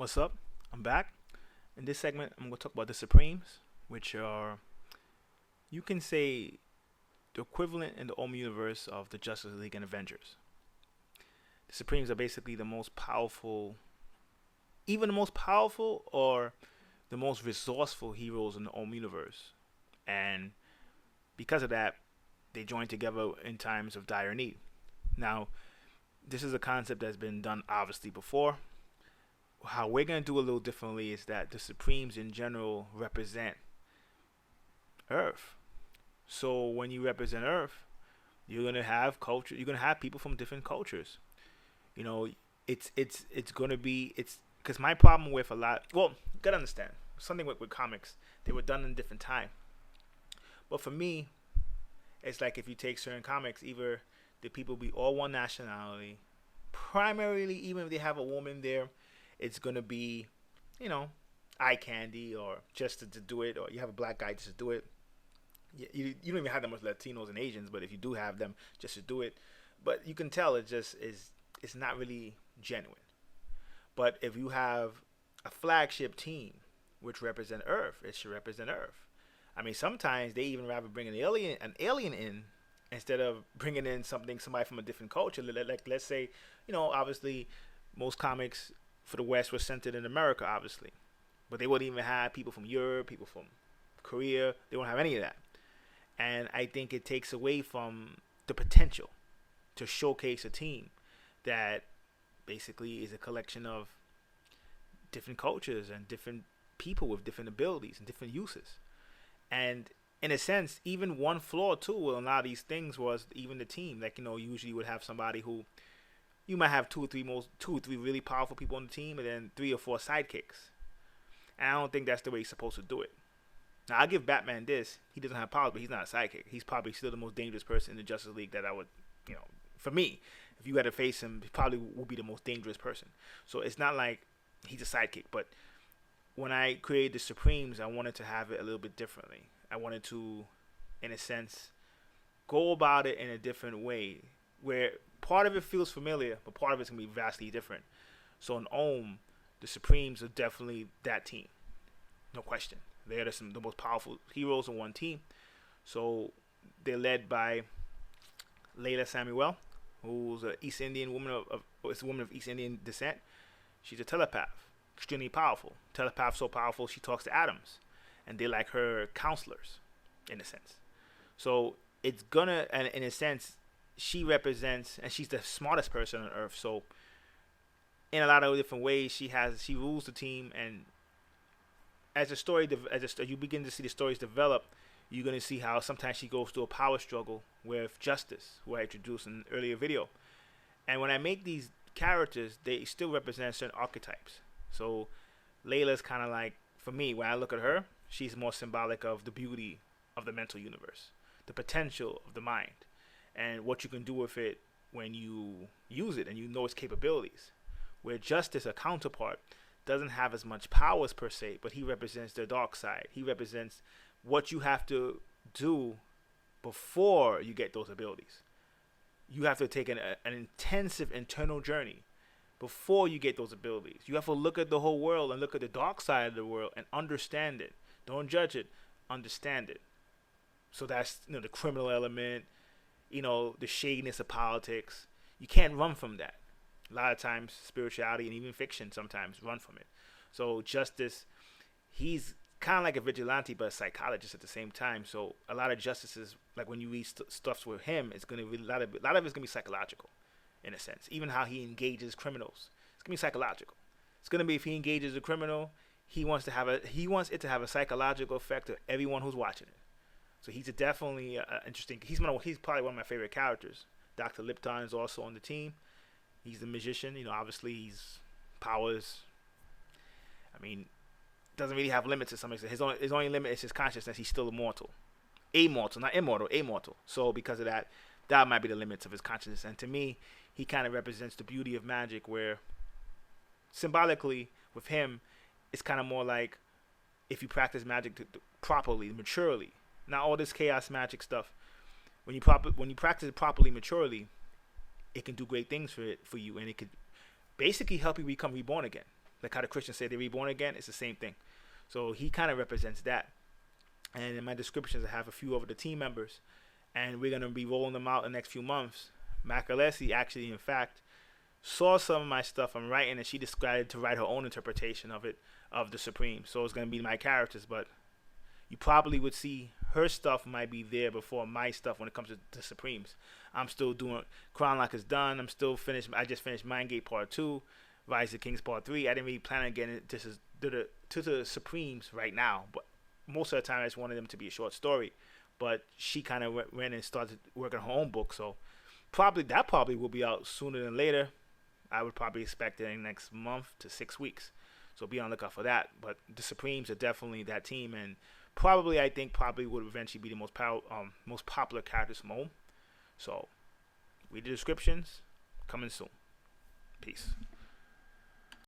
What's up? I'm back. In this segment, I'm going to talk about the Supremes, which are, you can say, the equivalent in the OM universe of the Justice League and Avengers. The Supremes are basically the most powerful, even the most powerful or the most resourceful heroes in the OM universe. And because of that, they join together in times of dire need. Now, this is a concept that's been done obviously before. How we're going to do a little differently is that the Supremes in general represent Earth. So when you represent Earth, you're going to have culture. You're going to have people from different cultures. You know, it's going to be it's because my problem with a lot. Well, you gotta understand something with comics. They were done in a different time. But for me, it's like if you take certain comics, either the people be all one nationality. Primarily, even if they have a woman there, it's gonna be, you know, eye candy or just to do it, or you have a black guy just to do it. You don't even have that much Latinos and Asians, but if you do have them, just to do it. But you can tell it just is. It's not really genuine. But if you have a flagship team, which represent Earth, it should represent Earth. I mean, sometimes they even rather bring an alien in instead of bringing in somebody from a different culture. Like let's say, obviously, most comics for the West were centered in America, obviously, but they wouldn't even have people from Europe, people from Korea. They won't have any of that, and I think it takes away from the potential to showcase a team that basically is a collection of different cultures and different people with different abilities and different uses. And in a sense, even one flaw too with a lot of these things was even the team. Like, usually you would have somebody who you might have two or three really powerful people on the team and then three or four sidekicks. And I don't think that's the way you're supposed to do it. Now I give Batman this. He doesn't have powers, but he's not a sidekick. He's probably still the most dangerous person in the Justice League that I would, for me, if you had to face him, he probably would be the most dangerous person. So it's not like he's a sidekick. But when I created the Supremes, I wanted to have it a little bit differently. I wanted to, in a sense, go about it in a different way, where part of it feels familiar, but part of it's gonna be vastly different. So in OM, the Supremes are definitely that team, no question. They're the most powerful heroes in one team. So they're led by Layla Samuel, who's an East Indian woman is a woman of East Indian descent. She's a telepath, extremely powerful. Telepath so powerful she talks to atoms, and they're like her counselors, in a sense. So it's gonna, and in a sense, she represents, and she's the smartest person on Earth. So in a lot of different ways, she rules the team, and as you begin to see the stories develop, you're gonna see how sometimes she goes through a power struggle with Justice, who I introduced in an earlier video. And when I make these characters, they still represent certain archetypes. So Layla's kind of like, for me, when I look at her, she's more symbolic of the beauty of the mental universe, the potential of the mind, and what you can do with it when you use it and you know its capabilities. Where Justice, a counterpart, doesn't have as much powers per se, but he represents the dark side. He represents what you have to do before you get those abilities. You have to take an intensive internal journey before you get those abilities. You have to look at the whole world and look at the dark side of the world and understand it. Don't judge it, understand it. So that's, the criminal element, the shadiness of politics. You can't run from that. A lot of times, spirituality and even fiction sometimes run from it. So Justice, he's kind of like a vigilante, but a psychologist at the same time. So a lot of justices, like when you read stuff with him, it's gonna be a lot of it's gonna be psychological, in a sense. Even how he engages criminals, it's gonna be psychological. It's gonna be if he engages a criminal, he wants it to have a psychological effect to everyone who's watching it. So he's definitely interesting. He's probably one of my favorite characters. Dr. Lipton is also on the team. He's the magician. Obviously he's powers. I mean, doesn't really have limits to some extent. His only limit is his consciousness. He's still immortal, not immortal, immortal. So because of that, that might be the limits of his consciousness. And to me, he kind of represents the beauty of magic, where symbolically with him, it's kind of more like if you practice magic properly, maturely. Not all this chaos magic stuff. When you practice it properly, maturely, it can do great things for you, and it could basically help you become reborn again. Like how the Christians say they're reborn again, it's the same thing. So he kind of represents that. And in my descriptions, I have a few of the team members, and we're gonna be rolling them out in the next few months. Makalesi actually, in fact, saw some of my stuff I'm writing, and she decided to write her own interpretation of it, of the Supreme. So it's gonna be my characters, but you probably would see her stuff might be there before my stuff when it comes to the Supremes. I'm still doing Crown Lock is done. I'm still finished. I just finished Mindgate Part 2, Rise of the Kings Part 3. I didn't really plan on getting to the Supremes right now, but most of the time I just wanted them to be a short story. But she kind of went and started working on her own book, so probably will be out sooner than later. I would probably expect it in the next month to 6 weeks. So be on the lookout for that. But the Supremes are definitely that team, and I think would eventually be the most popular characters from home. So read the descriptions. Coming soon. Peace.